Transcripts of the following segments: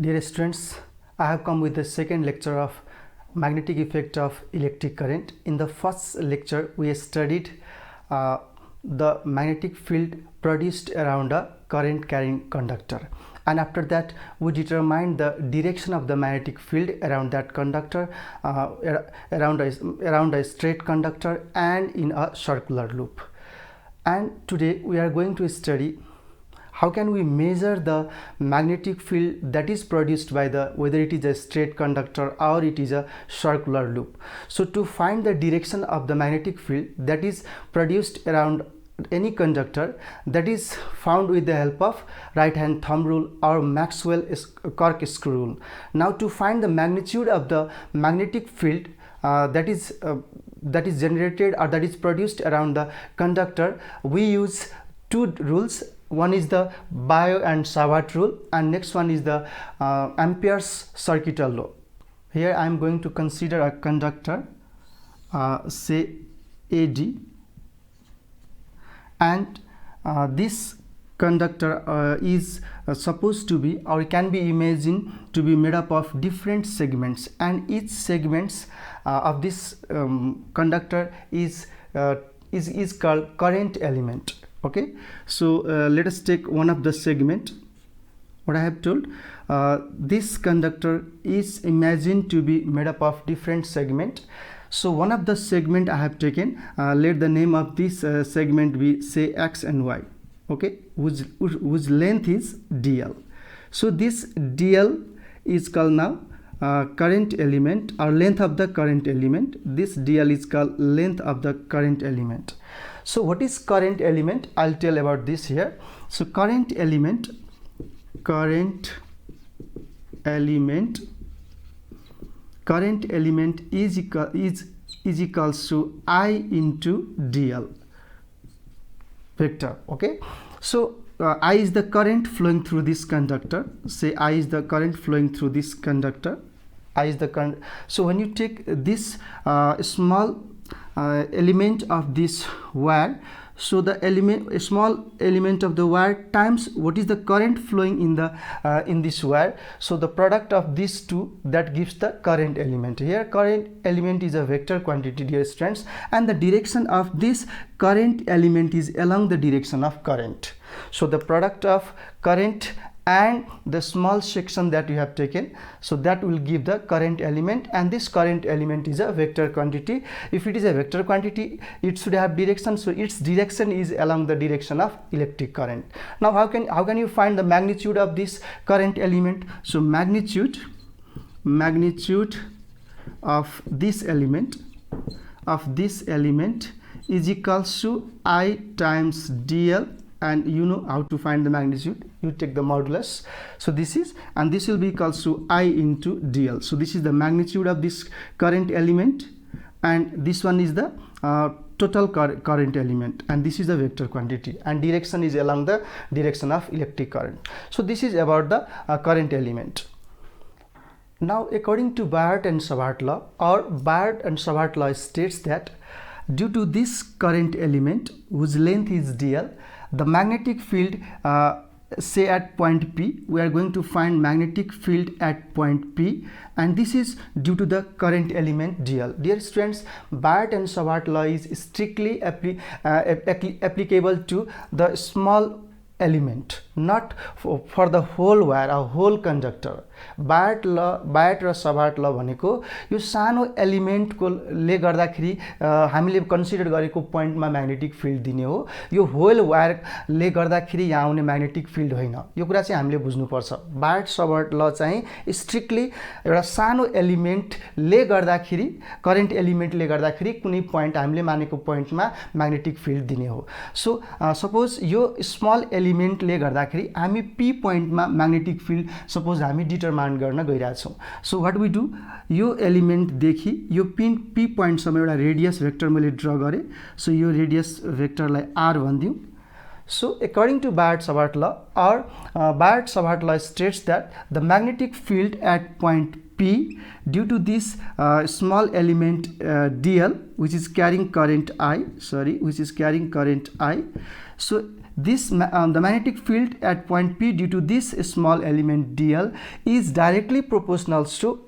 Dear students, I have come with the second lecture of magnetic effect of electric current. In the first lecture, we studied the magnetic field produced around a current carrying conductor, and after that we determined the direction of the magnetic field around that conductor, around a straight conductor and in a circular loop. And today we are going to study how can we measure the magnetic field that is produced by whether it is a straight conductor or it is a circular loop. So to find the direction of the magnetic field that is produced around any conductor, that is found with the help of right hand thumb rule or Maxwell corkscrew rule. Now to find the magnitude of the magnetic field that is generated or that is produced around the conductor, we use two rules. One is the Biot and Savart rule, and next one is the Ampere's circuital law. Here I am going to consider a conductor, say AD, and this conductor is supposed to be, or can be imagined to be, made up of different segments, and each segments of this conductor is called current element. Okay, so let us take one of the segment. What I have told, this conductor is imagined to be made up of different segment. So one of the segment I have taken, let the name of this segment be, say, X and Y. Okay, whose length is dl. So this dl is called now current element, or length of the current element. This dl is called length of the current element. So what is current element? I'll tell about this here. So current element is equals to I into dl vector. Okay, so I is the current flowing through this conductor. Say I is the current flowing through this conductor. I is the current. So when you take this small element of this wire, so the a small element of the wire times what is the current flowing in this wire, so the product of these two, that gives the current element. Here current element is a vector quantity, dear students, and the direction of this current element is along the direction of current. So the product of current and the small section that you have taken, so that will give the current element, and this current element is a vector quantity. If it is a vector quantity, it should have direction, so its direction is along the direction of electric current. Now how can you find the magnitude of this current element? So magnitude of this element is equals to I times dl, and you know how to find the magnitude. You take the modulus. So this is, and this will be equals to I into dl. So this is the magnitude of this current element, and this one is the total current element, and this is the vector quantity, and direction is along the direction of electric current. So this is about the current element. Now according to Biot and Savart law, or Biot and Savart law states that due to this current element whose length is dl, the magnetic field, say at point P, we are going to find magnetic field at point P, and this is due to the current element dl. Dear students, Biot and Savart law is strictly applicable to the small element, not for the whole wire or whole conductor. Biot र Savart law भनेको यो सानो एलिमेन्टको ले गर्दाखेरि हामीले consider गरेको पोइन्टमा magnetic field दिने हो, यो होल वायरले गर्दाखेरि यहाँ आउने म्याग्नेटिक फिल्ड होइन। यो कुरा चाहिँ हामीले बुझ्नुपर्छ। Biot Savart law चाहिँ स्ट्रिक्टली एउटा सानो एलिमेन्टले गर्दाखेरि, करेन्ट एलिमेन्टले गर्दाखेरि कुनै पोइन्ट हामीले मानेको पोइन्टमा म्याग्नेटिक फिल्ड दिने हो। सो सपोज यो स्मल एलिमेन्टले गर्दाखेरि हामी पी पोइन्टमा म्याग्नेटिक फिल्ड सपोज हामी डिटरमाइन गर्न गइरहेछौँ। सो व्हाट वी डू, यो एलिमेन्टदेखि यो पी पोइन्टसम्म एउटा रेडियस भेक्टर मैले ड्र गरेँ। सो यो रेडियस भेक्टरलाई आर भनिदिउँ। So according to Biot Savart law, or Biot Savart law states that the magnetic field at point P, due to this small element dl, which is carrying current I, so this the magnetic field at point P due to this small element dl is directly proportional to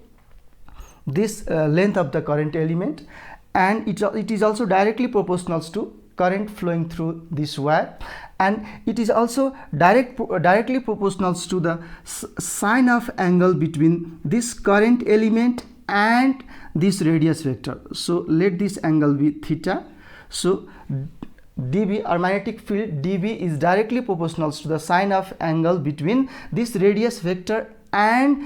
this length of the current element, and it is also directly proportional to current flowing through this wire, and it is also directly proportional to the sine of angle between this current element and this radius vector. So let this angle be theta. So dB, or magnetic field dB, is directly proportional to the sine of angle between this radius vector and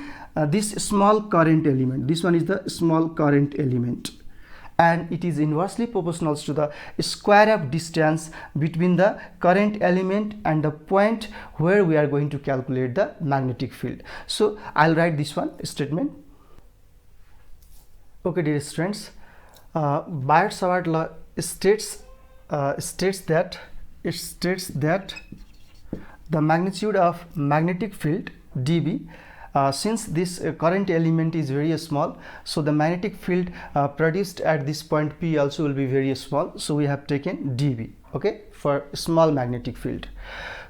this small current element. This one is the small current element, and it is inversely proportional to the square of distance between the current element and the point where we are going to calculate the magnetic field. So I'll write this one statement. Okay, dear students, Biot-Savart law states that the magnitude of magnetic field dB, since this current element is very small, so the magnetic field produced at this point P also will be very small, so we have taken dB, okay, for small magnetic field.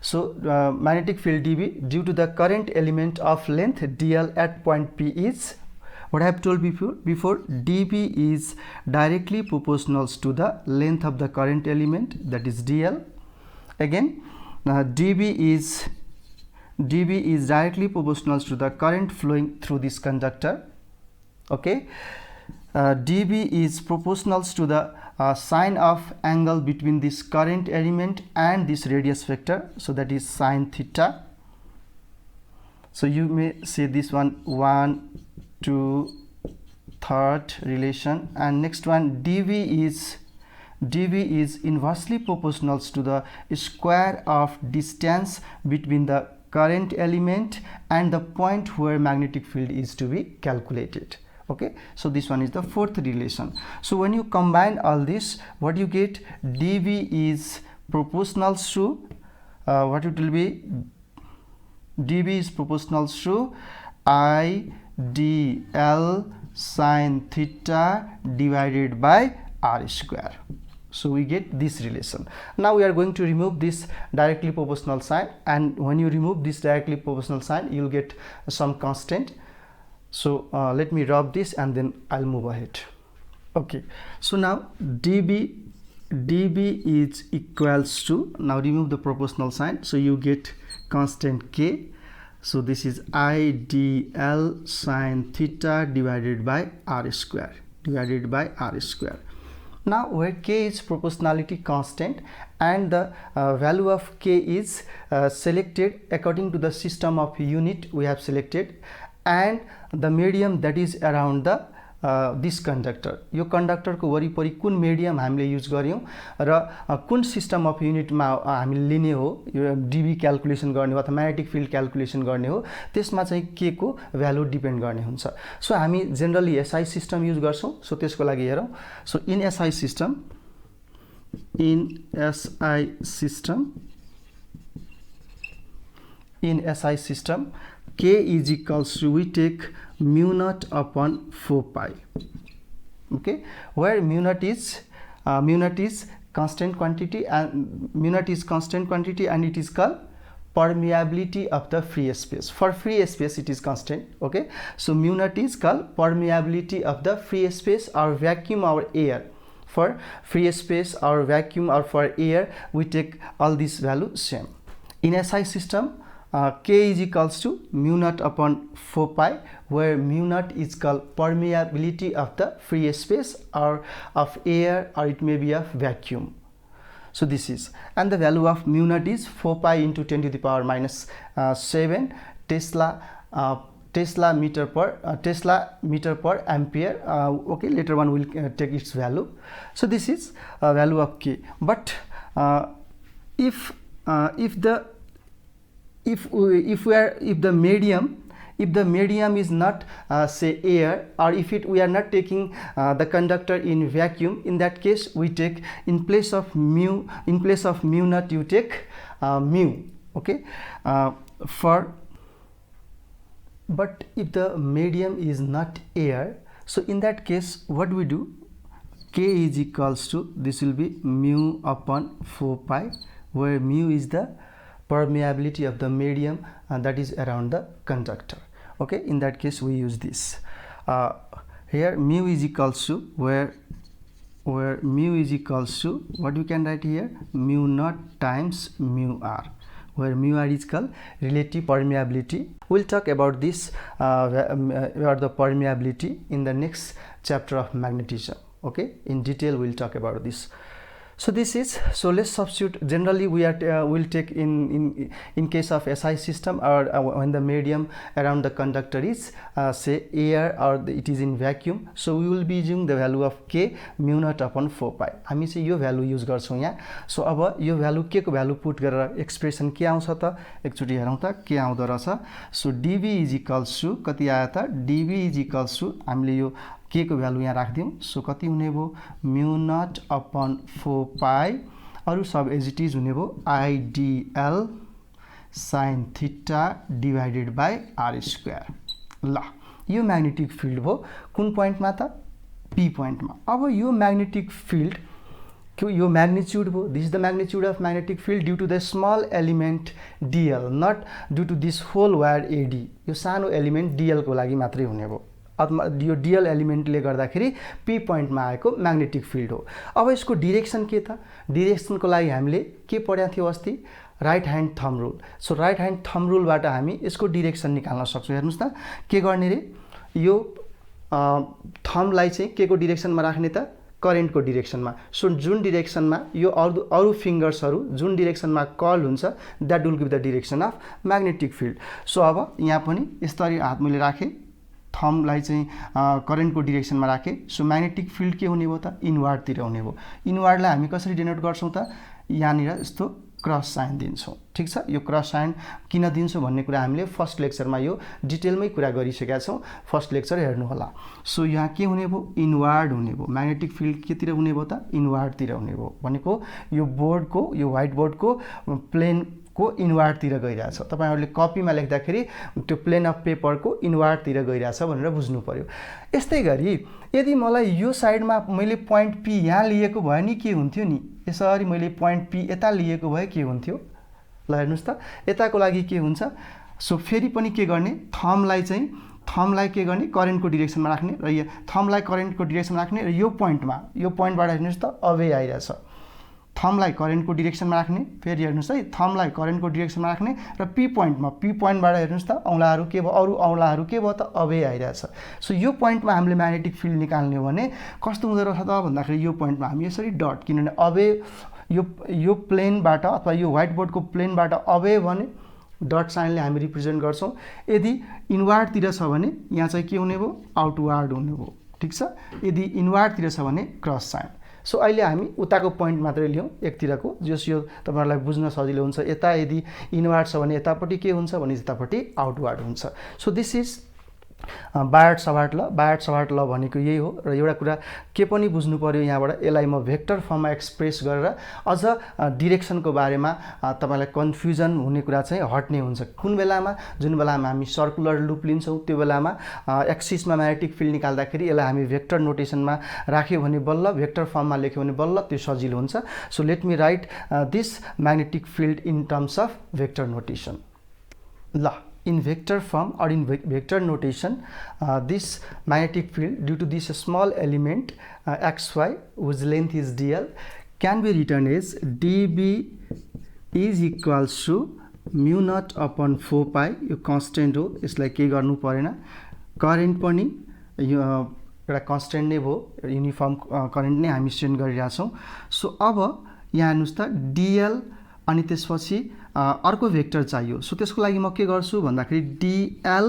So magnetic field dB due to the current element of length dl at point P is, what I have told before, dB is directly proportional to the length of the current element, that is dl. Again, dB is directly proportional to the current flowing through this conductor. Okay, dB is proportional to the sine of angle between this current element and this radius vector, so that is sine theta. So you may say this one 1, 2, third relation, and next one dV is inversely proportional to the square of distance between the current element and the point where magnetic field is to be calculated. Okay, so this one is the fourth relation. So when you combine all this, what you get, dV is proportional to what it will be, dB is proportional to I dl sine theta divided by r square. So we get this relation. Now we are going to remove this directly proportional sign, and when you remove this directly proportional sign, you will get some constant. So let me rub this and then I'll move ahead. Okay, so now dB is equals to, now remove the proportional sign, so you get constant k. So this is I dl sine theta divided by r square, Now where k is proportionality constant and the value of k is selected according to the system of unit we have selected, and the medium that is around the this conductor, यो conductor को वरिपरि कुन medium हामीले use गर्यौं र कुन system of unit मा हामीले लिने हो, यो dB calculation गर्ने हो अथवा magnetic field calculation गर्ने हो, त्यसमा चाहिँ k को value depend गर्ने हुन्छ. So हामी generally SI system use गर्छौं. So त्यसको लागि हेरौं. So in SI system k is equals to, we take mu naught upon 4 pi. Okay, where mu naught is constant quantity, and it is called permeability of the free space. For free space it is constant. Okay, so mu naught is called permeability of the free space or vacuum or air. For free space or vacuum or for air, we take all these values same. In SI system, k is equals to mu naught upon 4 pi, where mu naught is called permeability of the free space or of air, or it may be of vacuum. So this is, and the value of mu naught is 4 pi into 10 to the power minus 7 Tesla meter per ampere. Okay, later on we'll take its value. So this is value of k. But if the medium is not say air, or if we are not taking the conductor in vacuum, in that case we take, in place of mu naught you take mu. Okay, for But if the medium is not air, so in that case what we do, K is equals to, this will be mu upon 4 pi, where mu is the permeability of the medium and that is around the conductor. Okay, in that case we use this. Here mu is equals to, where mu is equals to, what we can write here, mu naught times mu r, where mu r is called relative permeability. We'll talk about this about the permeability in the next chapter of magnetism. Okay, in detail we'll talk about this. So this is, so let's substitute. Generally we are will take in case of SI system, or when the medium around the conductor is say air or it is in vacuum, so we will be using the value of K mu naught upon 4 pi. हामी चाहिँ यो value use गर्छौं यहाँ. So अब यो value के को value put गरेर एक्सप्रेसन के आउँछ त, एकचोटी हेरौं त के आउँदो रहेछ. So dv is equals to कति आयो त, dv इज इक्वल्स टु, हामीले यो के को भ्यालु यहाँ राख्दियौं. सो कति हुने भो, म्यु नट अपन 4 पाई, अरु सब एज इट इज हुने भो I DL sine theta divided by R square. ल, यो म्याग्नेटिक फिल्ड भो कुन पोइन्टमा त, पी पोइन्टमा. अब यो म्याग्नेटिक फिल्ड, यो म्याग्निट्युड भो, this is the magnitude of magnetic field due to the small element DL, not due to this whole wire AD. यो सानो एलिमेन्ट डिएल को लागि मात्रै हुने भो. यो डिएल एलिमेन्टले गर्दाखेरि पी पोइन्टमा आएको म्याग्नेटिक फिल्ड हो. अब यसको डिरेक्सन के त, डिरेक्सनको लागि हामीले के पढ्या थियो अस्ति, right hand thumb rule. So right hand thumb रुलबाट हामी यसको डिरेक्सन निकाल्न सक्छौं. हेर्नुस् त के गर्ने रे, यो थम्बलाई चाहिँ के को डिरेक्सनमा राख्ने त, करेन्टको डिरेक्सनमा. सो जुन डिरेक्सनमा यो अरु फिंगर्सहरु जुन डिरेक्सनमा कर्ल हुन्छ, that will give the direction of magnetic field. So अब यहाँ पनि यसरी हात मैले राखे, थम्बलाई चाहिँ करेन्टको डिरेक्सनमा राखे. सो म्याग्नेटिक फिल्ड के हुने भयो त, इनवार्ड तिर हुने भयो. इनवार्डलाई हामी कसरी डिनोट गर्छौं त, यहाँनिर यस्तो क्रस साइन दिन्छौं. ठीक छ, यो क्रस साइन किन दिन्छौं भन्ने कुरा हामीले फर्स्ट लेक्चरमा यो डिटेलमै कुरा गरिसकेका छौं. फर्स्ट लेक्चर हेर्नु होला. सो यहाँ के हुने भयो, इनवार्ड हुने भयो. म्याग्नेटिक फिल्ड केतिर हुने भयो त, इनवार्डतिर हुने भयो. भनेको यो बोर्डको, यो व्हाइट बोर्डको प्लेन को इनवार्डतिर गइरहेछ. तपाईहरुले कपीमा लेख्दाखेरि त्यो प्लेन अफ पेपरको इनवार्डतिर गइरहेछ भनेर बुझ्नु पर्यो. यस्तै गरी यदि मलाई यो साइडमा मैले पोइन्ट पी यहाँ लिएको भए नि के हुन्थ्यो नि, यसरी मैले पोइन्ट पी यता लिएको भए के हुन्थ्यो. ल हेर्नुस् त, यताको लागि के हुन्छ. सो फेरि पनि के गर्ने, थम्बलाई के गर्ने, करेन्टको डिरेक्सनमा राख्ने, र यो थम्बलाई करेन्टको डिरेक्सनमा राख्ने, र यो पोइन्टबाट हेर्नुस् त अवे आइरहेछ. थम्बलाई करेन्टको डिरेक्सनमा राख्ने, फेरि हेर्नुस् है, थम्बलाई करेन्टको डिरेक्सनमा राख्ने, र पी पोइन्टबाट हेर्नुस् त औंलाहरू के भयो, अरु औंलाहरू के भयो त, अवे आइरहेछ. सो यो पोइन्टमा हामीले म्याग्नेटिक फिल्ड निकाल्ने हो भने कस्तो हुँदो रहेछ त भन्दाखेरि, यो पोइन्टमा हामी यसरी डट, किनभने अवे यो प्लेनबाट अथवा यो व्हाइट बोर्डको प्लेनबाट अवे भने डट साइनले हामी रिप्रेजेन्ट गर्छौं. यदि इनवार्डतिर छ भने यहाँ चाहिँ के हुने भयो, आउटवार्ड हुने भयो. ठीक छ, यदि इनवार्डतिर छ भने क्रस साइन. सो अहिले हामी उताको पोइन्ट मात्रै लियौं, एकतिरको, जस यो तपाईहरुलाई बुझ्न सजिलो हुन्छ. यता यदि इनवार्ड छ भने यतापट्टि के हुन्छ भने यतापट्टि आउटवार्ड हुन्छ. सो दिस इज बायट सवार्ट ल भनेको यही हो. र एउटा कुरा के पनि बुझ्नु पर्यो यहाँबाट, यसलाई म भेक्टर फर्ममा एक्सप्रेस गरेर अझ डिरेक्सनको बारेमा तपाईलाई कन्फ्युजन हुने कुरा चाहिँ हट्ने हुन्छ. कुन बेलामा, जुन बेलामा हामी सर्कुलर लुप लिन्छौं त्यो बेलामा एक्सिसमा म्याग्नेटिक फिल्ड निकाल्दाखेरि यसलाई हामी भेक्टर नोटेसनमा राख्यो भने बल्ल, भेक्टर फर्ममा लेख्यो भने बल्ल त्यो सजिलो हुन्छ. So let me right this magnetic filled in terms of vector notation. ल, in vector form or in vector notation, this magnetic field due to this small element xy whose length is dl can be written as dB is equals to mu naught upon 4 pi. यो constant हो, यसलाई के गर्नु परेन. Current पनि यो एउटा constant नै भयो, युनिफर्म करेन्ट नै हामी स्टेन्ड गरिरहेका छौं. सो अब यहाँ हेर्नुस् त dl अनि त्यसपछि अर्को भेक्टर चाहियो. सो त्यसको लागि म के गर्छु भन्दाखेरि dl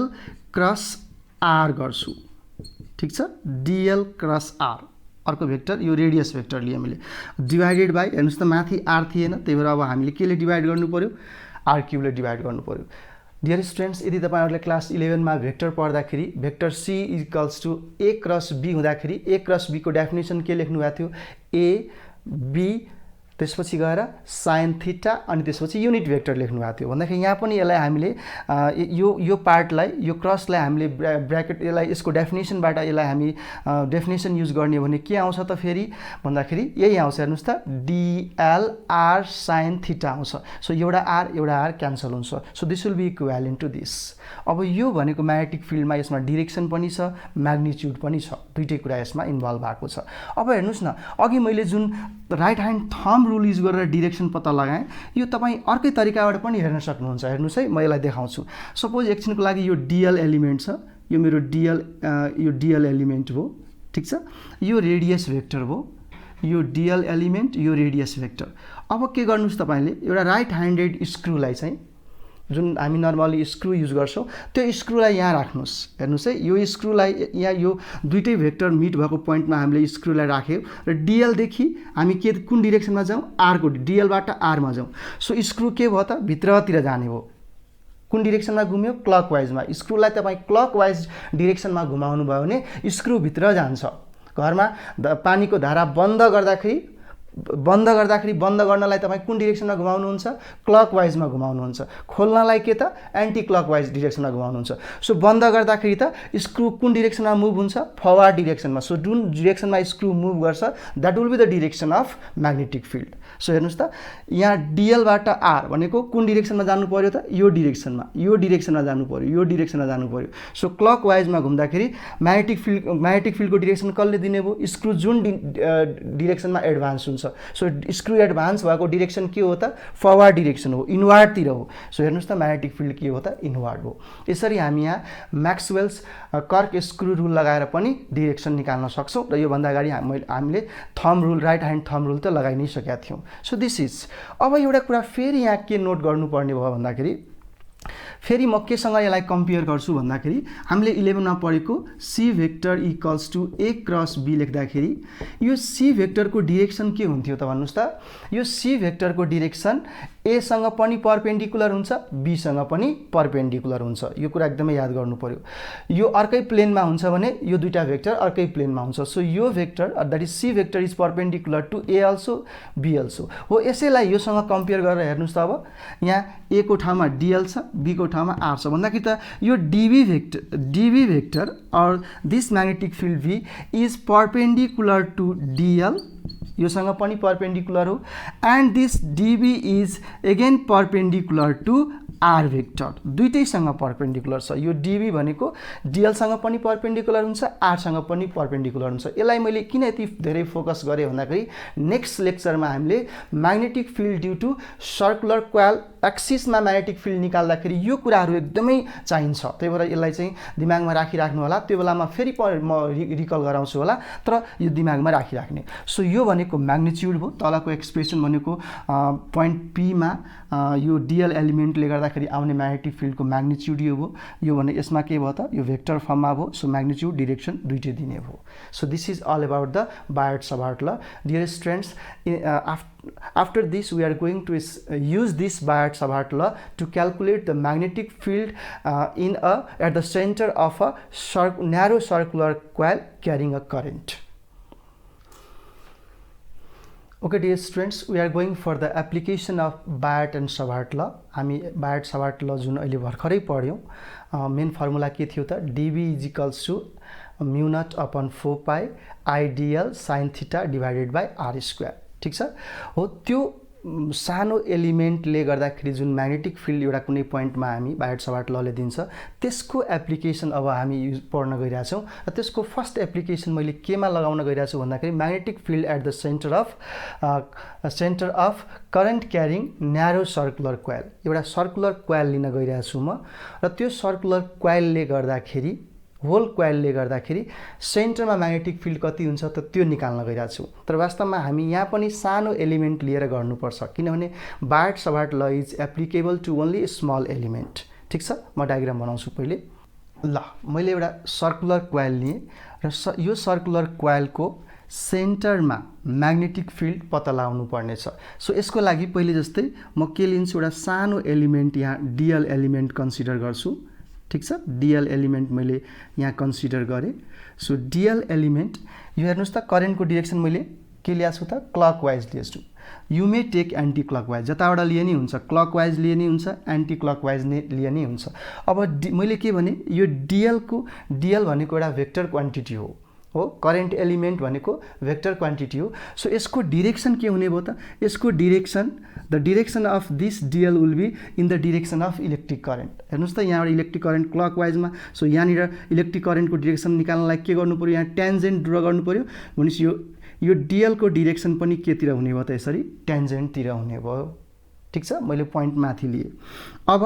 क्रस r गर्छु. ठीक छ, dl क्रस r अर्को भेक्टर, यो रेडियस भेक्टर लिए मैले, डिवाइडेड बाइ, हेर्नुस् त माथि r थिएन, त्यही भएर अब हामीले केले डिवाइड गर्नु पर्यो, r क्यूबले डिवाइड गर्नु पर्यो. डियर स्टुडेन्ट्स, यदि तपाईहरुले क्लास 11 मा भेक्टर पढ्दाखेरि vector c equals to a cross b हुँदाखेरि a क्रस b को डेफिनेसन के लेख्नु भएको थियो, a b त्यसपछि गएर साइन थीटा अनि त्यसपछि युनिट भेक्टर लेख्नु भएको थियो भन्दाखेरि यहाँ पनि यसलाई हामीले यो पार्टलाई यो क्रसलाई हामीले ब्र्याकेट यसलाई यसको डेफिनेसनबाट यसलाई हामी डेफिनेसन युज गर्ने भने के आउँछ त फेरि भन्दाखेरि यही आउँछ हेर्नुस् त DLR साइन थीटा आउँछ सो एउटा R क्यान्सल हुन्छ so this will be equivalent to this अब यो भनेको म्याग्नेटिक फिल्डमा यसमा डिरेक्सन पनि छ म्याग्निट्युड पनि छ दुईटै कुरा यसमा इन्भल्भ भएको छ अब हेर्नुस् न अघि मैले जुन right hand thumb rule use गरेर डिरेक्सन पत्ता लगाएँ यो तपाईँ अर्कै तरिकाबाट पनि हेर्न सक्नुहुन्छ हेर्नुस् है म यसलाई देखाउँछु सपोज एकछिनको लागि यो DL एलिमेन्ट छ यो मेरो DL एलिमेन्ट हो ठीक छ यो रेडियस भेक्टर हो यो DL एलिमेन्ट यो रेडियस भेक्टर अब के गर्नुस् तपाईले एउटा राइट ह्यान्डेड स्क्रूलाई चाहिँ जुन हामी नर्मली स्क्रू युज गर्छौं त्यो स्क्रूलाई यहाँ राख्नुस् हेर्नुस् है यो स्क्रूलाई यहाँ यो दुईटै भेक्टर मिट भएको पोइन्टमा हामीले स्क्रूलाई राख्यौं र DL देखि हामी के कुन डाइरेक्सनमा जाउँ R को DL बाट R मा जाउँ सो स्क्रू के भयो त भित्रतिर जाने हो कुन डाइरेक्सनमा घुम्यो क्लकवाइजमा स्क्रूलाई तपाई क्लकवाइज डाइरेक्सनमा घुमाउनु भयो भने स्क्रू भित्र जान्छ घरमा पानीको धारा बन्द गर्नलाई तपाई कुन डाइरेक्सनमा घुमाउनुहुन्छ क्लकवाइजमा घुमाउनुहुन्छ खोल्नलाई के त एन्टी क्लकवाइज डाइरेक्सनमा घुमाउनुहुन्छ सो बन्द गर्दाखेरि त स्क्रू कुन डाइरेक्सनमा मुभ हुन्छ फरवर्ड डाइरेक्सनमा सो जुन डाइरेक्सनमा स्क्रू मुभ गर्छ that will be the direction of magnetic field so हेर्नुस् त यहाँ DL बाट R भनेको कुन डाइरेक्सनमा जानु पर्यो त यो डाइरेक्सनमा जानु पर्यो सो क्लकवाइजमा घुम्दाखेरि म्याग्नेटिक फिल्डको डाइरेक्सन कसले दिने भो स्क्रू जुन डाइरेक्सनमा एडभान्स हुन्छ सो स्क्रू एडभान्स भएको डाइरेक्सन के हो त फरवर्ड डाइरेक्सन हो इनवर्ड तिर हो सो हेर्नुस् त म्याग्नेटिक फिल्ड के हो त इनवर्ड हो यसरी हामी यहाँ म्याक्सवेल्स कर्क स्क्रू रुल लगाएर पनि डाइरेक्सन निकाल्न सक्छौं र यो भन्दा अगाडि हामीले thumb rule right hand thumb rule त लगाइ नै सकेका थियौं सो दिस इज अब एउटा कुरा फेरि यहाँ के नोट गर्नुपर्ने भयो भन्दाखेरि फेरि म केसँग यसलाई कम्पेयर गर्छु भन्दाखेरि हामीले 11 मा पढेको C vector equals to A cross B लेख्दाखेरि यो C भेक्टरको डाइरेक्सन के हुन्थ्यो त भन्नुस् त यो C भेक्टरको डाइरेक्सन A सँग पनि परपेन्डिकुलर हुन्छ B सँग पनि परपेन्डिकुलर हुन्छ यो कुरा एकदमै याद गर्नु पर्यो यो अर्कै प्लेनमा हुन्छ भने यो दुईटा भेक्टर अर्कै प्लेनमा हुन्छ सो यो vector that is C vector is perpendicular to A also B also हो यसैलाई योसँग कम्पेयर गरेर हेर्नुस् त अब यहाँ A को ठाउँमा DL छ B को ठाउँमा R छ भन्दाखेरि त यो DB भेक्टर और this magnetic field V is perpendicular to DL योसँग पनि परपेन्डिकुलर हो and this DB is again perpendicular to R vector दुईटैसँग परपेन्डिकुलर छ यो DB भनेको DL सँग पनि परपेन्डिकुलर हुन्छ R सँग पनि परपेन्डिकुलर हुन्छ यसलाई मैले किन यति धेरै फोकस गरे भन्दाखेरि नेक्स्ट लेक्चरमा हामीले magnetic field due to circular coil एक्सिसमा म्याग्नेटिक फिल्ड निकाल्दाखेरि यो कुराहरु एकदमै चाहिन्छ त्यही भएर यसलाई चाहिँ दिमागमा राखिराख्नु होला त्यो बेलामा फेरि म रिकल गराउँछु होला तर यो दिमागमा राखिराख्ने सो यो भनेको म्याग्निट्युड हो तलको एक्सप्रेसन भनेको पोइन्ट P मा यो DL एलिमेन्टले गर्दाखेरि आउने म्याग्नेटिक फिल्डको म्याग्निट्युड यो हो यो भने यसमा के भयो त यो भेक्टर फर्ममा भयो सो म्याग्निट्युड डाइरेक्सन दुईटै दिने भयो so this is all about the Biot Savart law dear students after this we are going to use this Biot-Savart law to calculate the magnetic field at the center of a narrow circular coil carrying a current. Okay dear students, we are going for the application of Biot and Savart law. हामी Biot-Savart law जुन अहिले भर्खरै पढ्यौं main formula के थियो त dB = mu naught upon 4 pi IDL sin theta divided by R square. ठीक छ हो त्यो सानो एलिमेन्टले गर्दाखेरि जुन म्याग्नेटिक फिल्ड एउटा कुनै पोइन्टमा हामी बायट-साभार्ट लले दिन्छ त्यसको एप्लिकेसन अब हामी पढ्न गइरा छौं र त्यसको फर्स्ट एप्लिकेसन मैले केमा लगाउन गइरा छु भन्दाखेरि magnetic field at the centre of current carrying narrow circular coil एउटा सर्कुलर कोइल लिन गइरा छु म र त्यो सर्कुलर कोइलले गर्दाखेरि होल कोइलले गर्दाखेरि सेन्टरमा म्याग्नेटिक फिल्ड कति हुन्छ त त्यो निकाल्न गइरा छु तर वास्तवमा हामी यहाँ पनि सानो एलिमेन्ट लिएर गर्नुपर्छ किनभने Biot Savart law is applicable to only small element ठीक छ म डायग्राम बनाउँछु पहिले ल मैले एउटा सर्कुलर कोइल लिए र यो सर्कुलर कोइलको सेन्टरमा म्याग्नेटिक फिल्ड पत्ता लगाउनु पर्ने छ सो यसको लागि पहिले जस्तै म के लिन्छु एउटा सानो एलिमेन्ट यहाँ DL एलिमेन्ट कन्सिडर गर्छु ठीक छ DL एलिमेन्ट मैले यहाँ कन्सिडर गरे सो DL एलिमेन्ट यो हेर्नुस् त करेन्टको डाइरेक्सन मैले के ल्याएको छु त क्लकवाइज लिएको छु you may take anti clockwise जताबाट लिए नि हुन्छ क्लकवाइज लिए नि हुन्छ एन्टी क्लकवाइज नै लिए नि हुन्छ अब मैले के भने यो डिएल भनेको एउटा भेक्टर क्वान्टिटी हो करेन्ट एलिमेन्ट भनेको भेक्टर क्वान्टिटी हो सो यसको डिरेक्सन के हुने भयो त यसको direction the direction of this DL will be in the direction of electric current हेर्नुहोस् त यहाँबाट इलेक्ट्रिक करेन्ट क्लकवाइजमा सो यहाँनिर इलेक्ट्रिक करेन्टको डिरेक्सन निकाल्नलाई के गर्नु पऱ्यो यहाँ टेन्जेन्ट ड्र गर्नु पऱ्यो भनेपछि यो डिएलको डिरेक्सन पनि केतिर हुने भयो त यसरी टेन्जेन्टतिर हुने भयो ठिक छ मैले पोइन्ट माथि लिए अब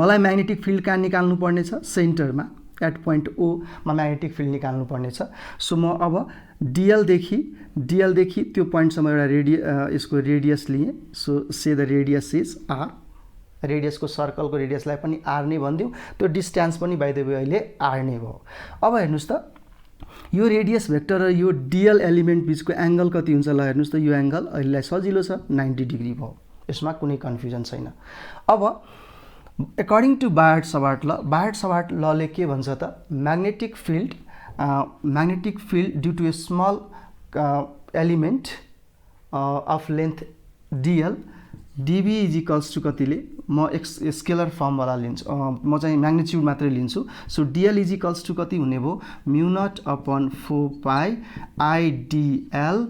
मलाई म्याग्नेटिक फिल्ड कहाँ निकाल्नु पर्ने छ सेन्टरमा एट पोइन्ट ओ मा म्याग्नेटिक फिल्ड निकाल्नु पर्ने छ सो म अब डिएलदेखि त्यो पोइन्टसम्म एउटा यसको रेडियस लिएँ so say the radius is R रेडियसको सर्कलको रेडियसलाई पनि आर नै भनिदिउँ त्यो डिस्टेन्स पनि बाइ द वे अहिले आर नै भयो अब हेर्नुहोस् त यो रेडियस भेक्टर र यो डिएल एलिमेन्ट बिचको एङ्गल कति हुन्छ ल हेर्नुहोस् त यो एङ्गल अहिलेलाई सजिलो छ 90 डिग्री भयो यसमा कुनै कन्फ्युजन छैन अब एकर्डिङ टु बायट सबार्ट लले के भन्छ त magnetic field due to a small element of length DL dB is equals to कतिले म स्केलर फर्मवाला लिन्छु म चाहिँ म्याग्निट्युड मात्रै लिन्छु so DL is equals to कति हुने भयो mu not upon 4 pi I DL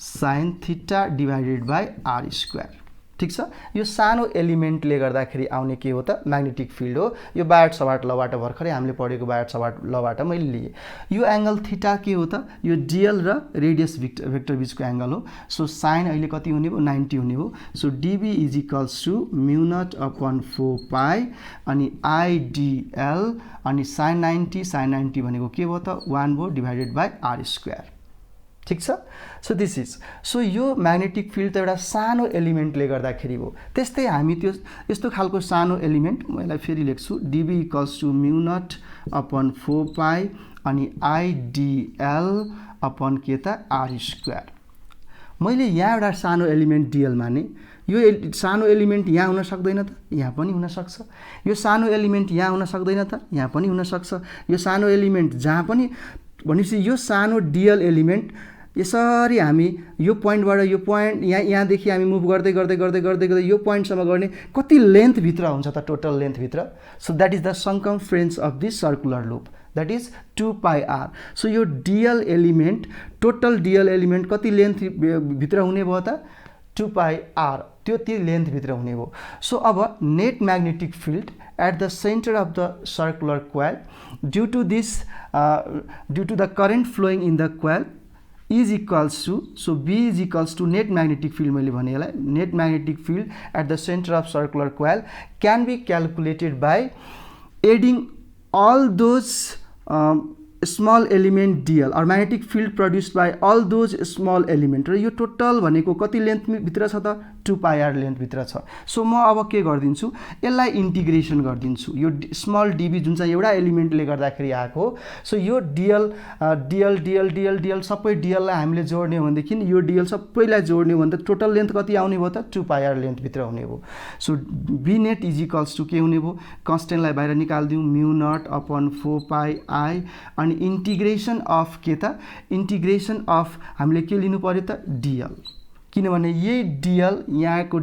sine theta divided by R square ठिक छ यो सानो एलिमेन्टले गर्दाखेरि आउने के हो त म्याग्नेटिक फिल्ड हो यो बायट सबार्ट लबाट भर्खरै हामीले पढेको बायट सबार्ट लबाट मैले लिएँ यो एङ्गल थीटा के हो त यो डिएल र रेडियस भेक्टर बिचको एङ्गल हो सो साइन अहिले कति हुने भयो 90 हुने भयो so DB is equals to mu not upon 4 pi अनि आइडिएल अनि साइन 90 भनेको के भयो त 1 भयो डिभाइडेड बाई आर स्क्वायर ठिक छ सो दिस इज सो यो म्याग्नेटिक फिल्ड त एउटा सानो एलिमेन्टले गर्दाखेरि हो त्यस्तै हामी त्यो यस्तो खालको सानो एलिमेन्ट म यसलाई फेरि लेख्छु dB equals to mu not upon 4 pi अनि आइडिएल अपन के त आर स्क्वायर मैले यहाँ एउटा सानो एलिमेन्ट डिएल माने यो सानो एलिमेन्ट यहाँ हुन सक्दैन त यहाँ पनि हुन सक्छ यो सानो एलिमेन्ट यहाँ हुन सक्दैन त यहाँ पनि हुन सक्छ यो सानो एलिमेन्ट जहाँ पनि भनेपछि यो सानो डिएल एलिमेन्ट यसरी हामी यो पोइन्टबाट यो पोइन्ट यहाँदेखि हामी मुभ गर्दै यो पोइन्टसम्म गर्ने कति लेन्थभित्र हुन्छ त टोटल लेन्थभित्र so that is the circumference of this circular loop that is 2 pi R so यो DL element total DL element कति लेन्थभित्र हुने भयो त 2 पाई आर त्यो लेन्थभित्र हुने भयो सो अब net magnetic field at the centre of the circular coil due to the current flowing in the coil is equals to so B is equals to net magnetic field मैले भने यसलाई net magnetic field at the center of circular coil can be calculated by adding all those small element DL or magnetic field produced by all those small element र यो total भनेको कति length भित्र छ त 2 पाई आर लेन्थ भित्र छ so म अब के गर्दिन्छु यसलाई इन्टिग्रेसन गर्दिन्छु यो स्मल डिबी जुन चाहिँ एउटा एलिमेन्टले गर्दाखेरि आएको हो सो यो डिएल सबै डिएललाई हामीले जोड्ने हो भनेदेखि यो डिएल सबैलाई जोड्ने हो भने त टोटल लेन्थ कति आउने भयो त 2 पाई आर लेन्थ भित्र हुने भयो so B net is equals to के हुने भयो कन्स्टेन्टलाई बाहिर निकाल्दिउँ mu not upon 4 pi I अनि इन्टिग्रेसन अफ के त इन्टिग्रेसन अफ हामीले के लिनु पर्यो त डिएल किनभने यही डिएल यहाँको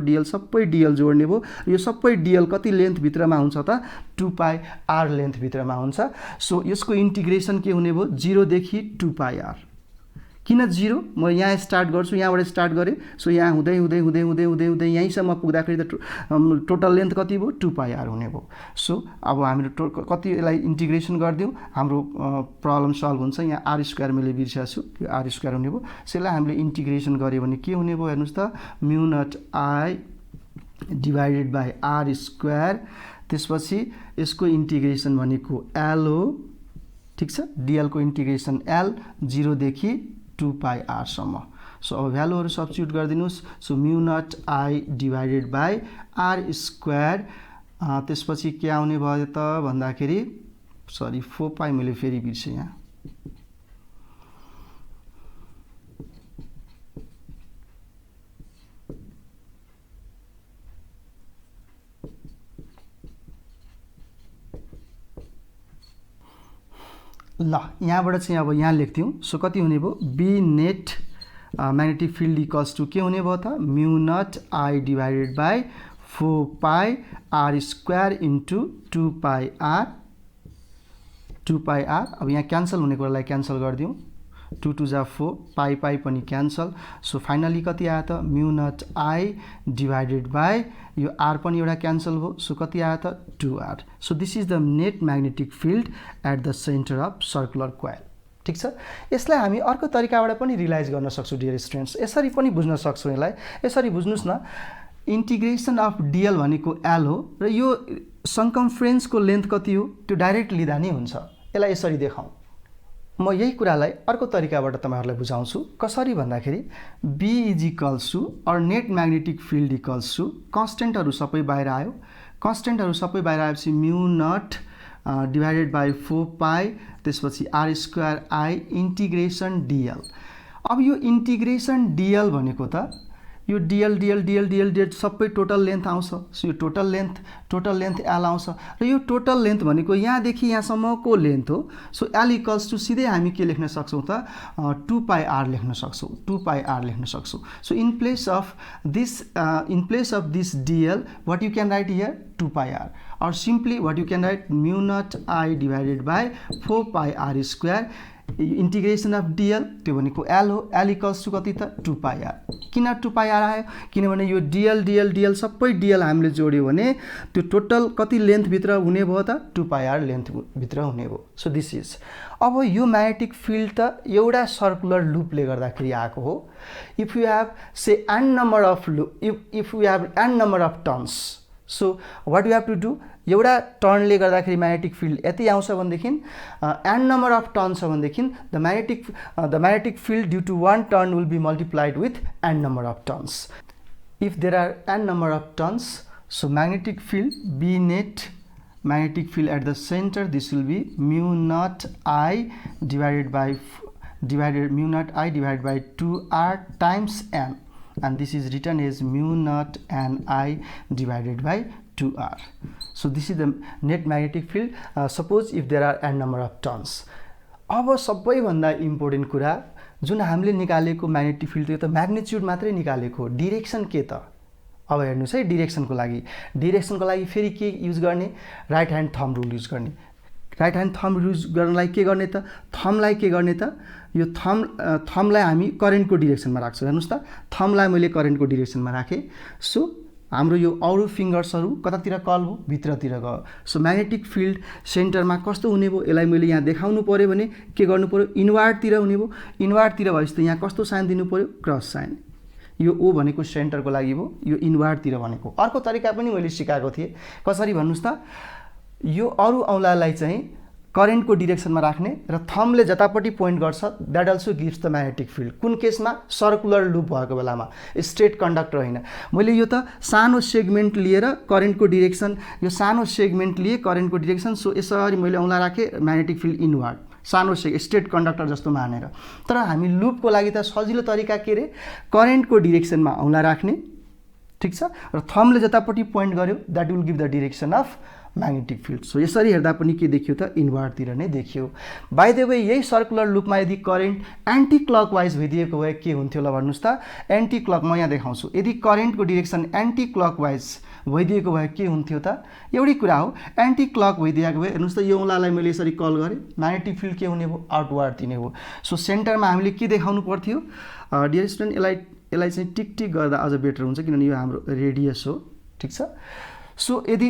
डिएल सबै डिएल जोड्ने भयो यो सबै डिएल कति लेन्थ भित्रमा हुन्छ त 2 पाई आर लेन्थ भित्रमा हुन्छ सो यसको इन्टिग्रेसन के हुने भयो 0 देखि 2 पाई आर किन 0 म यहाँ स्टार्ट गर्छु यहाँबाट स्टार्ट गरेँ सो यहाँ हुँदै यहीँसम्म पुग्दाखेरि त टोटल लेन्थ कति भयो 2 पाई आर हुने भयो सो अब हामीले कति यसलाई इन्टिग्रेसन गरिदिउँ हाम्रो प्रब्लम सल्भ हुन्छ यहाँ आर स्क्वायर मैले बिर्सेको छु यो आर स्क्वायर हुने भयो सो यसलाई हामीले इन्टिग्रेसन गऱ्यो भने के हुने भयो हेर्नुहोस् त mu not I divided by R square त्यसपछि यसको इन्टिग्रेसन भनेको एल हो ठिक छ डिएल को इन्टिग्रेसन एल 0 देखि 2 पाई आर सम्म सो अब भ्यालुहरु सब्स्टिट्युट गरिदिनुस् so mu not I divided by R square त्यसपछि के आउने भयो त भन्दाखेरि सरी 4 पाई मैले फेरि बिर्से यहाँ ल यहाँबाट चाहिँ अब यहाँ लेख्थ्यौँ सो कति हुने भयो B net magnetic field equals to के हुने भयो त mu not I divided by 4 pi R square into 2 pi R अब यहाँ क्यान्सल हुने कुरालाई क्यान्सल गरिदिउँ 2 2 जा 4 पाई पाई पनि क्यान्सल सो फाइनली कति आयो त mu not I divided by यो आर पनि एउटा क्यान्सल भयो सो कति आयो त 2r so this is the net magnetic field at the centre of circular coil ठीक छ यसलाई हामी अर्को तरिकाबाट पनि रियलाइज गर्न सक्छौँ डियर स्टुडेन्ट्स यसरी पनि बुझ्न सक्छौँ यसलाई यसरी बुझ्नुस् न इंटीग्रेशन अफ डीएल भनेको एल हो र यो सर्कमफ्रेन्सको लेन्थ कति हो त्यो डाइरेक्ट लिँदा नै हुन्छ यसलाई यसरी देखाउँ म यही कुरालाई अर्को तरिकाबाट तपाईहरुलाई बुझाउँछु कसरी भन्दाखेरि B is equals to or net magnetic field equals to कन्स्टेन्टहरु सबै बाहिर आयो कन्स्टेन्टहरु सबै बाहिर आएपछि म्यु नट डिवाइडेड बाई 4 पाई त्यसपछि r square i integration dl अब यो इंटीग्रेशन dl भनेको त यो dl dl dl dl dl सबै टोटल लेन्थ आउँछ सो यो टोटल लेन्थ l आउँछ र यो टोटल लेन्थ भनेको यहाँ देखि यहाँसम्मको लेन्थ हो सो l इक्वल्स टु सिधै हामी के लेख्न सक्छौं त 2 पाई r लेख्न सक्छौं 2 पाई r लेख्न सक्छौं so in place of this dl what you can write here 2 pie r or simply what you can write mu naught I divided by 4 pi r square integration of dl त्यो भनेको l हो l equals to कति त 2 पाई r किन 2 पाई r आयो किनभने यो dl सबै dl हामीले जोड्यो भने त्यो टोटल कति लेन्थ भित्र हुने भयो त 2 पाई r लेन्थ भित्र हुने भयो सो दिस इज अब यो म्याग्नेटिक फिल्ड त एउटा सर्कुलर लूपले गर्दाखेरि आएको हो if you have say n number of loop if you have n number of turns so what you have to do एउटा टर्नले गर्दाखेरि म्याग्नेटिक फिल्ड यति आउँछ भनेदेखि n नम्बर अफ टर्न छ भनेदेखि the magnetic field due to one turn will be multiplied with n number of turns if there are n number of turns so magnetic field B net magnetic field at the center this will be mu naught I divided by mu naught I divided by 2r times n and this is written as mu naught n I divided by 2r so this is the net magnetic field suppose if there are n number of turns अब सबैभन्दा important कुरा जुन हामीले निकालेको magnetic field त्यो त magnitude मात्रै निकालेको डिरेक्सन के त अब हेर्नुस् है डिरेक्सनको लागि फेरि के युज गर्ने right hand thumb rule use गर्ने राइट ह्यान्ड थम्ब युज गर्नलाई के गर्ने त थम्बलाई के गर्ने त यो थम्बलाई हामी करेन्टको डिरेक्सनमा राख्छौँ हेर्नुस् त थम्बलाई मैले करेन्टको डिरेक्सनमा राखेँ सो हाम्रो यो अरु फिंगर्सहरु कतातिर कल हो भित्रतिर गयो सो म्याग्नेटिक फिल्ड सेन्टरमा कस्तो हुने भयो यसलाई मैले यहाँ देखाउनु पर्यो भने के गर्नु पर्यो इनवर्डतिर हुने भयो इनवर्डतिर भएपछि त यहाँ कस्तो साइन दिनु पर्यो क्रस साइन यो ओ भनेको सेन्टरको लागि भयो यो इनवर्डतिर भनेको अर्को तरिका पनि मैले सिकाएको थिएँ कसरी भन्नुस् त यो अरु औंलालाई चाहिँ करेन्टको डिरेक्सनमा राख्ने र थम्बले जतापट्टि पोइन्ट गर्छ that also gives the magnetic field कुन केसमा सर्कुलर लूप भएको बेलामा स्ट्रेट कन्डक्टर हैन मैले यो त सानो सेगमेन्ट लिएर करेन्टको डिरेक्सन यो सानो सेगमेन्ट लिए करेन्टको डिरेक्सन सो यसरी मैले औंला राखे म्याग्नेटिक फिल्ड इनवर्ड सानो स्ट्रेट कन्डक्टर जस्तो मानेर तर हामी लूपको लागि त सजिलो तरिका के रे करेन्टको डिरेक्सनमा औंला राख्ने ठीक छ र थम्बले जतापट्टि पोइन्ट गर्यो that will give the direction of magnetic field so यसरी हेर्दा पनि के देखियो त इनवर्डतिर नै देखियो बाइ द वे यही सर्कुलर लूपमा यदि करेन्ट एन्टी क्लकवाइज भइदिएको भए के हुन्थ्यो ल भन्नुस् त एन्टी क्लक म यहाँ देखाउँछु यदि करेन्टको डिरेक्सन एन्टी क्लकवाइज भइदिएको भए के हुन्थ्यो त एउटै कुरा हो एन्टी क्लक भइदिएको भए हेर्नुस् त यो औंलालाई मैले यसरी कल गरे म्याग्नेटिक फिल्ड के हुने भयो आउटवर्ड दिने हो सो सेन्टरमा हामीले के देखाउनु पर्थ्यो डियर स्टुडेन्ट यसलाई चाहिँ टिक टिक गर्दा अझ बेटर हुन्छ किनभने यो हाम्रो रेडियस हो ठीक छ सो यदि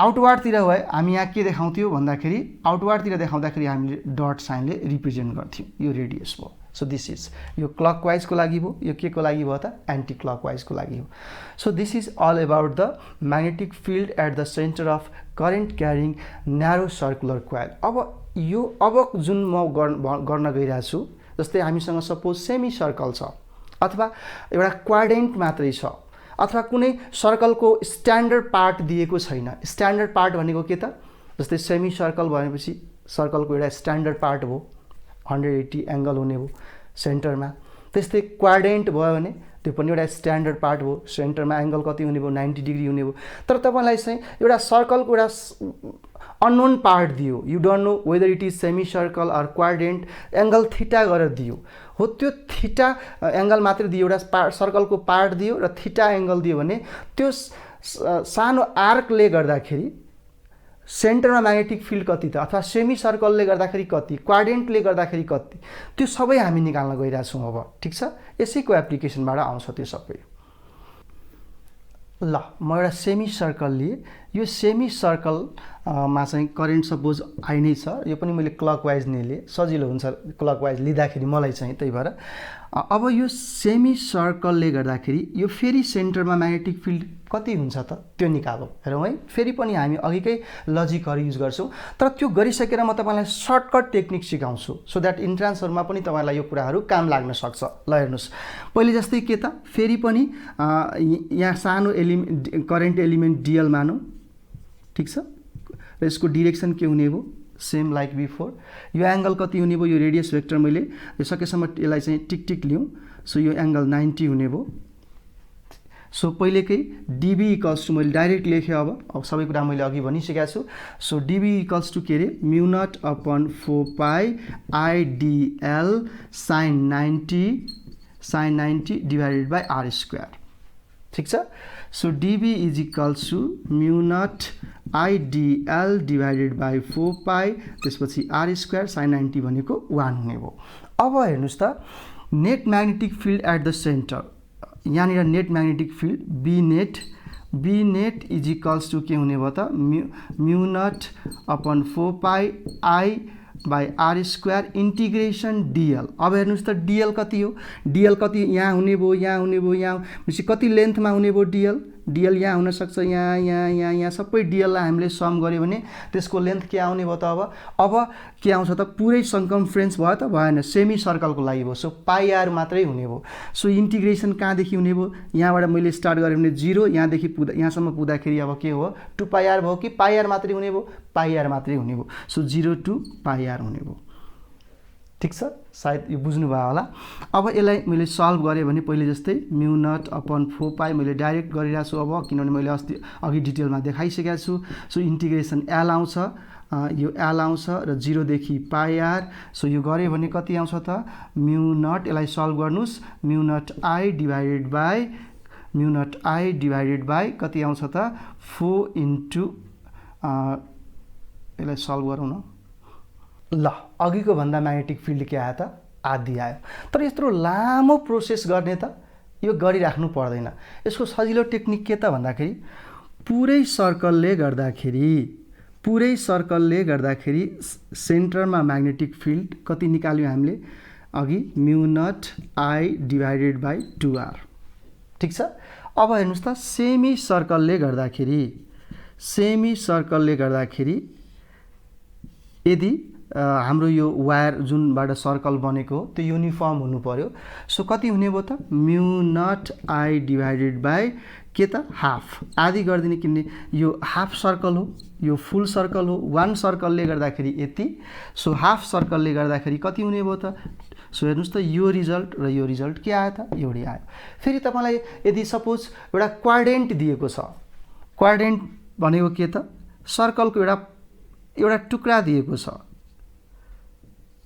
आउटवर्डतिर भए हामी यहाँ के देखाउँथ्यौं भन्दाखेरि आउटवर्डतिर देखाउँदाखेरि हामीले डट साइनले रिप्रेजेन्ट गर्थ्यौं यो रेडियस भयो सो दिस इज यो क्लकवाइजको लागि भयो यो के को लागि भयो त एन्टी क्लकवाइजको लागि हो so this is all about the magnetic field at the centre of current carrying narrow circular coil अब जुन म गर्न गइरहेको छु जस्तै हामीसँग सपोज सेमी सर्कल छ अथवा एउटा क्वाड्रेन्ट मात्रै छ अथवा कुनै सर्कलको स्ट्यान्डर्ड पार्ट दिएको छैन स्ट्यान्डर्ड पार्ट भनेको के त जस्तै सेमी सर्कल भनेपछि सर्कलको एउटा स्ट्यान्डर्ड पार्ट भयो 180 एंगल हुने भयो सेन्टरमा त्यस्तै क्वाड्रेन्ट भयो भने त्यो पनि एउटा स्ट्यान्डर्ड पार्ट भयो सेन्टरमा एंगल कति हुने भयो 90 डिग्री हुने भयो तर तपाईलाई चाहिँ एउटा सर्कलको एउटा अननोन पार्ट दियो, you don't know whether it is semi circle or quadrant, angle theta गरेर दियो हो, त्यो थीटा एङ्गल मात्रै दियो, एउटा सर्कलको पार्ट दियो र थीटा एङ्गल दियो भने त्यो सानो आर्कले गर्दाखेरि सेन्टरमा म्याग्नेटिक फिल्ड कति त, अथवा सेमी सर्कलले गर्दाखेरि कति, क्वाड्रेन्टले गर्दाखेरि कति, त्यो सबै हामी निकाल्न गइरहेछौँ अब। ठिक छ, यसैको एप्लिकेसनबाट आउँछ त्यो सबै। ल म एउटा सेमी सर्कल लिएँ, यो सेमी सर्कलमा चाहिँ करेन्ट सपोज आई नै छ, यो पनि मैले क्लकवाइज नै लिएँ, सजिलो हुन्छ क्लकवाइज लिँदाखेरि मलाई चाहिँ, त्यही भएर अब यो सेमी सर्कलले गर्दाखेरि यो फेरि सेन्टरमा म्याग्नेटिक फिल्ड कति हुन्छ त त्यो निकालौँ। हेरौँ है, फेरि पनि हामी अघिकै लजिकहरू युज गर्छौँ, तर त्यो गरिसकेर म तपाईँलाई सर्टकट टेक्निक सिकाउँछु सो द्याट इन्ट्रान्सहरूमा पनि तपाईँलाई यो कुराहरू काम लाग्न सक्छ। ल हेर्नुहोस्, पहिले जस्तै के त, फेरि पनि यहाँ सानो करेन्ट एलिमेन्ट डिएल मानौँ। ठिक छ, र यसको डिरेक्सन के हुने भयो, सेम लाइक बिफोर। यो एङ्गल कति हुने भयो, यो रेडियस भेक्टर मैले यो सकेसम्म यसलाई चाहिँ टिक टिक लिउँ, सो यो एङ्गल 90 हुने भयो। सो पहिलेकै डिबी इक्वल्स टू मैले डाइरेक्ट लेखेँ, अब सबै कुरा मैले अघि भनिसकेको छु। सो डिबी इक्वल्स टू के अरे mu not upon 4 pi I DL sine 90 divided by R square. ठिक छ, so DB is equals to mu naught I DL divided by 4 pi, त्यसपछि आर स्क्वायर साइन 90 भनेको 1 हुने भयो। अब हेर्नुहोस् त, net magnetic field at the centre, यहाँनिर net magnetic field B net is equals to के हुने भयो त, mu not upon 4 pi I by R square integration DL. अब हेर्नुहोस् त डीएल कति हो, डीएल कति यहाँ हुने भयो, यहाँ हुने भयो, यहाँ भनेपछि कति लेन्थमा हुने भयो डीएल, डीएल यहाँ हुन सक्छ, यहाँ यहाँ यहाँ यहाँ सबै डीएललाई हामीले सम गर्यो भने त्यसको लेन्थ के आउने भयो त, अब के आउँछ त, पुरै सर्कमफ्रेन्स भयो त, भएन, सेमी सर्कलको लागि भयो, सो पाई आर मात्रै हुने भयो। सो इन्टिग्रेसन कहाँदेखि हुने भयो, यहाँबाट मैले स्टार्ट गरेँ भने 0, यहाँदेखि यहाँसम्म पुग्दाखेरि अब के हो, 2 पाई आर भयो कि पाई आर मात्रै हुने भयो, पाई आर मात्रै हुने भयो। सो 0 to पाई आर हुने भयो। ठिक छ, सायद यो बुझ्नुभयो होला। अब यसलाई मैले सल्भ गरेँ भने पहिले जस्तै म्यु नट अपन 4 पाई मैले डाइरेक्ट गरिरहेको छु अब, किनभने मैले अघि डिटेलमा देखाइसकेको छु। सो इन्टिग्रेसन एल आउँछ, यो एल आउँछ र 0 देखि पाई आर। सो यो गऱ्यो भने कति आउँछ त, म्यु नट, यसलाई सल्भ गर्नुहोस्, म्यु नट आई डिभाइडेड बाई कति आउँछ त, 4 इन्टु, यसलाई सल्भ गरौँ न। ल अघिको भन्दा म्याग्नेटिक फिल्ड के आयो त, आधी आयो। तर यत्रो लामो प्रोसेस गर्ने त यो गरिराख्नु पर्दैन। यसको सजिलो टेक्निक के त भन्दाखेरि पुरै सर्कलले गर्दाखेरि सेन्टरमा म्याग्नेटिक फिल्ड कति निकाल्यौँ हामीले अघि, म्यु not I divided by 2r। ठिक छ, अब हेर्नुहोस् त सेमी सर्कलले गर्दाखेरि यदि हाम्रो यो वायर जुनबाट सर्कल बनेको हो त्यो युनिफर्म हुनु पर्यो। सो कति हुने भयो त, mu not I divided by के त, हाफ, आधी गरिदिने, किनभने यो हाफ सर्कल हो, यो फुल सर्कल हो। 1 सर्कलले गर्दाखेरि यति, सो हाफ सर्कलले गर्दाखेरि कति हुने भयो त। सो हेर्नुहोस् त, यो रिजल्ट र यो रिजल्ट के आयो त, एउटै आयो। फेरि तपाईँलाई यदि सपोज एउटा क्वाड्रेन्ट दिएको छ, क्वाड्रेन्ट भनेको के त, सर्कलको एउटा टुक्रा दिएको छ,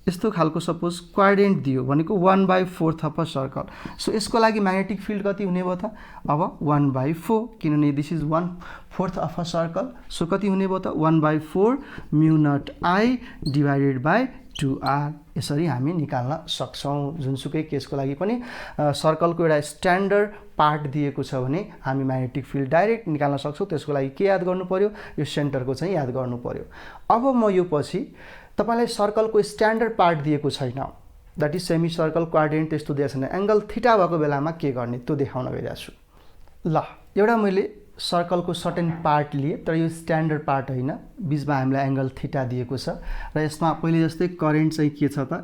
यस्तो खालको सपोज क्वाड्रेन्ट दियो भनेको 1/4 अफ अ सर्कल। सो यसको लागि म्याग्नेटिक फिल्ड कति हुने भयो त, अब 1/4, किनभने this is 1/4 of a circle. So कति हुने भयो त, 1/4 म्यु not I divided by 2r। यसरी हामी निकाल्न सक्छौँ। जुनसुकै केसको लागि पनि सर्कलको एउटा स्ट्यान्डर्ड पार्ट दिएको छ भने हामी म्याग्नेटिक फिल्ड डाइरेक्ट निकाल्न सक्छौँ। त्यसको लागि के याद गर्नु पर्यो, यो सेन्टरको चाहिँ याद गर्नु पर्यो। अब म यो पछि तपाईलाई सर्कलको स्ट्यान्डर्ड पार्ट दिएको छैन, that is semi circle, quadrant त्यस्तो दिएको छैन, एङ्गल थीटा भएको बेलामा के गर्ने त्यो देखाउन गइरहेको छु। ल एउटा मैले सर्कलको सर्टेन पार्ट लिए, तर यो स्ट्यान्डर्ड पार्ट होइन, बिचमा हामीलाई एङ्गल थीटा दिएको छ र यसमा पहिले जस्तै करेन्ट चाहिँ के छ त,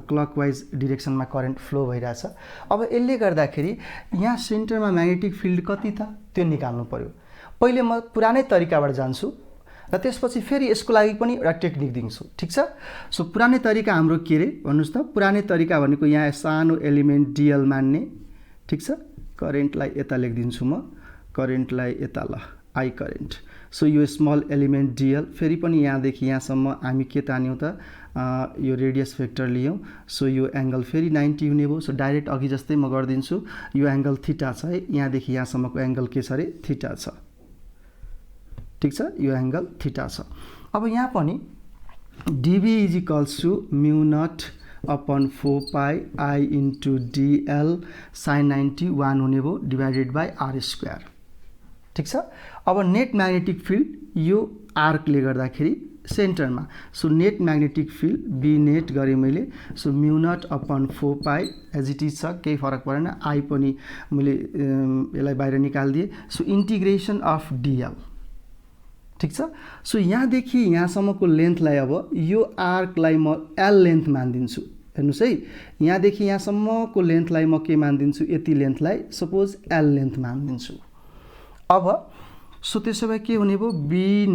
क्लकवाइज डिरेक्सनमा करेन्ट फ्लो भइरहेछ। अब यसले गर्दाखेरि यहाँ सेन्टरमा म्याग्नेटिक फिल्ड कति त त्यो निकाल्नु पर्यो। पहिले म पुरानै तरिकाबाट जान्छु र त्यसपछि फेरि यसको लागि पनि एउटा टेक्निक दिन्छु। ठिक छ, सो पुरानै तरिका हाम्रो के रे भन्नुहोस् त, पुरानै तरिका भनेको यहाँ सानो एलिमेन्ट डिएल मान्ने। ठिक छ, करेन्टलाई यता लेखिदिन्छु म, करेन्टलाई यता, ल I current. सो यो स्मल एलिमेन्ट डिएल फेरि पनि यहाँदेखि यहाँसम्म हामी के तान्यौँ त यो रेडियस भेक्टर लियौँ. सो यो एङ्गल फेरि 90 हुने भयो. सो डाइरेक्ट अघि जस्तै म गरिदिन्छु. यो एङ्गल थीटा छ है, यहाँदेखि यहाँसम्मको एङ्गल के छ अरे थीटा छ. ठिक छ, यो एङ्गल थीटा छ. अब यहाँ पनि dB is equals to mu not upon 4 pi I into DL sine 90 1 हुने भयो डिभाइडेड बाई आर स्क्वायर. ठिक छ. अब नेट म्याग्नेटिक फिल्ड यो आर्कले गर्दाखेरि सेन्टरमा. So net magnetic field B net गरेँ मैले. So mu not upon 4 pi as it is छ, केही फरक परेन. आई पनि मैले यसलाई बाहिर निकालिदिएँ. So integration of DL. ठिक छ. सो यहाँदेखि यहाँसम्मको लेन्थलाई अब यो आर्कलाई म एल लेन्थ मानिदिन्छु. हेर्नुहोस् है, यहाँदेखि यहाँसम्मको लेन्थलाई म के मानिदिन्छु, यति लेन्थलाई सपोज एल लेन्थ मानिदिन्छु. अब सो त्यसो भए के हुने भयो, B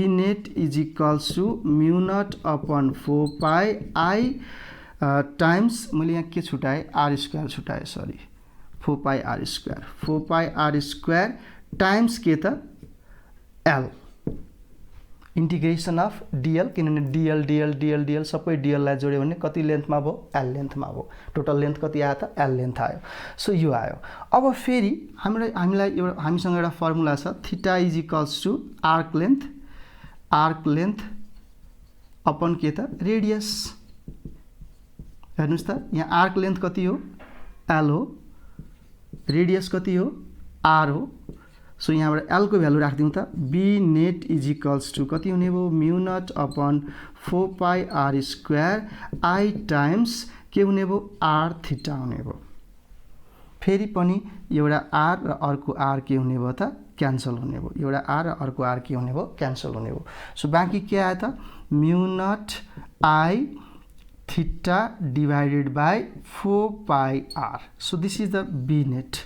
net is equals to mu not upon 4 pi I times मैले यहाँ के छुटाएँ, आर स्क्वायर छुटाएँ, sorry 4 pi R square times के त एल इन्टिग्रेसन अफ डिएल. किनभने डिएल सबै डिएललाई जोड्यो भने कति लेन्थमा भयो, एल लेन्थमा भयो. टोटल लेन्थ कति आयो त, एल लेन्थ आयो. सो यो आयो. अब फेरि हामीसँग एउटा फर्मुला छ, theta is equals to arc length upon के त रेडियस. हेर्नुहोस् त, यहाँ आर्क लेन्थ कति हो, एल हो, रेडियस कति हो, आर हो. सो यहाँबाट एल को भ्यालु राखिदिउँ त, B net is equals to कति हुने भयो, mu not upon 4 pi R square I times के हुने भयो, आर थीटा हुने भयो. फेरि पनि एउटा आर र अर्को आर के हुने भयो त, क्यान्सल हुने भयो. एउटा आर र अर्को आर के हुने भयो, क्यान्सल हुने भयो. सो बाँकी के आयो त, mu not I theta divided by 4 pi R. So this is the B net.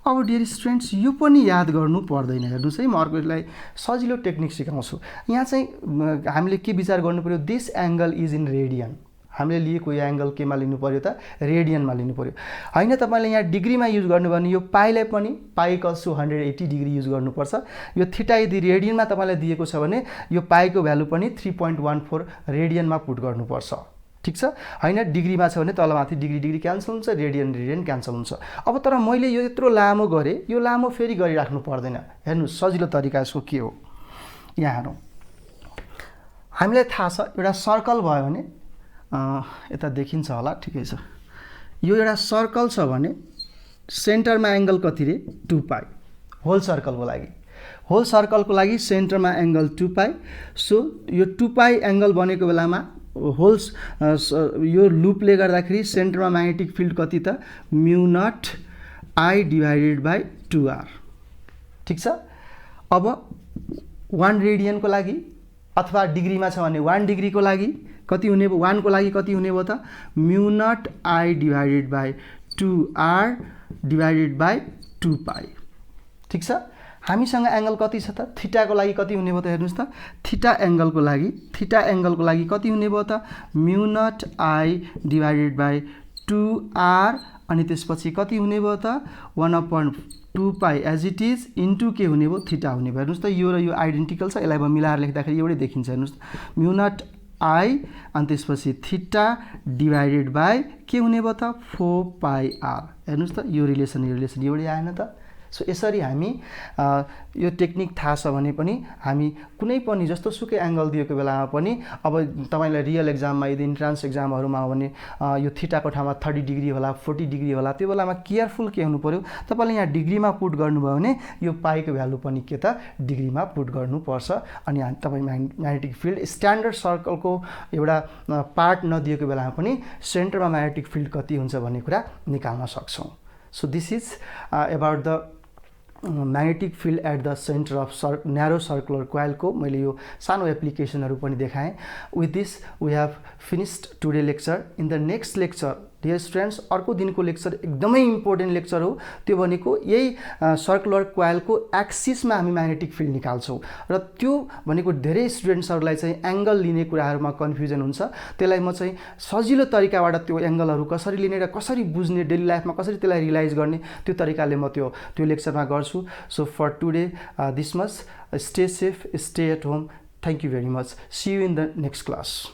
अब डियर स्टुडेन्ट्स यो पनि याद गर्नु पर्दैन. हेर्नुहोस् है, म अर्कोलाई सजिलो टेक्निक सिकाउँछु. यहाँ चाहिँ हामीले के विचार गर्नु पर्यो, this angle is in radian. हामीले लिएको यो एङ्गल केमा लिनु पर्यो त, रेडियनमा लिनु पर्यो. होइन तपाईँले यहाँ डिग्रीमा युज गर्नुभयो भने यो पाईलाई पनि pi equals to 180 degree use गर्नुपर्छ. यो थीटा यदि रेडियनमा तपाईँलाई दिएको छ भने यो पाईको भ्यालु पनि 3.14 रेडियनमा पुट गर्नुपर्छ. ठिक छ. होइन डिग्रीमा छ भने तलमाथि डिग्री क्यान्सल हुन्छ, रेडियन क्यान्सल हुन्छ. अब तर मैले यो यत्रो लामो गरेँ, यो लामो फेरि गरिराख्नु पर्दैन. हेर्नुहोस् सजिलो तरिका यसको के हो, यहाँ हेरौँ. हामीलाई थाहा छ एउटा सर्कल भयो भने यता देखिन्छ होला, ठिकै छ. यो एउटा सर्कल छ भने सेन्टरमा एङ्गल कति रे, 2 पाई. होल सर्कलको लागि सेन्टरमा एङ्गल 2 पाई. सो यो 2 पाई एङ्गल बनेको बेलामा होल्स यो लुपले गर्दाखेरि सेन्टरमा म्याग्नेटिक फिल्ड कति त, mu not I divided by 2r. ठिक छ. अब 1 रेडियनको लागि अथवा डिग्रीमा छ भने 1 डिग्रीको लागि कति हुने भयो, 1 को लागि कति हुने भयो त, mu not I divided by 2r divided by 2 पाई. ठिक छ. हामीसँग एङ्गल कति छ त, थीटाको लागि कति हुने भयो त, हेर्नुहोस् त, थीटा एङ्गलको लागि कति हुने भयो त, mu not I divided by 2r अनि त्यसपछि कति हुने भयो त, 1/2 पाई एज इट इज इन्टु के हुने भयो, थीटा हुने भयो. हेर्नुहोस् त, यो र यो आइडेन्टिकल छ, यसलाई मिलाएर लेख्दाखेरि एउटै देखिन्छ. हेर्नुहोस् म्यु नट आई अनि त्यसपछि थीटा डिभाइडेड बाई के हुने भयो त, 4 पाई आर. हेर्नुहोस् त, यो रिलेसन एउटै आएन त. सो यसरी हामी यो टेक्निक थाहा छ भने पनि हामी कुनै पनि जस्तो सुकै एङ्गल दिएको बेलामा पनि, अब तपाईँलाई रियल एक्जाममा यदि इन्ट्रान्स एक्जामहरूमा हो भने यो थीटाको ठाउँमा 30 डिग्री होला, 40 डिग्री होला, त्यो बेलामा केयरफुल के हुनु पर्यो, तपाईँले यहाँ डिग्रीमा पुट गर्नुभयो भने यो पाईको भ्यालु पनि के त, डिग्रीमा पुट गर्नुपर्छ. अनि तपाईँ म्याग्नेटिक फिल्ड स्ट्यान्डर्ड सर्कलको एउटा पार्ट नदिएको बेलामा पनि सेन्टरमा म्याग्नेटिक फिल्ड कति हुन्छ भन्ने कुरा निकाल्न सक्छौँ. So this is about the magnetic field at the centre of narrow circular कोइलको मैले यो सानो एप्लिकेसनहरू पनि देखाएँ. With this we have finished today lecture. In the next lecture dear students, अर्को दिनको लेक्चर एकदमै इम्पोर्टेन्ट लेक्चर हो। त्यो भनेको यही सर्कुलर कोइलको एक्सिसमा हामी म्याग्नेटिक फिल्ड निकाल्छौँ र त्यो भनेको धेरै स्टुडेन्ट्सहरूलाई चाहिँ एङ्गल लिने कुराहरूमा कन्फ्युजन हुन्छ। त्यसलाई म चाहिँ सजिलो तरिकाबाट त्यो एङ्गलहरू कसरी लिने र कसरी बुझ्ने, डेली लाइफमा कसरी त्यसलाई रियलाइज गर्ने, त्यो तरिकाले म त्यो लेक्चरमा गर्छु। So for today this much, stay safe, stay at home. Thank you very much. See you in the next class.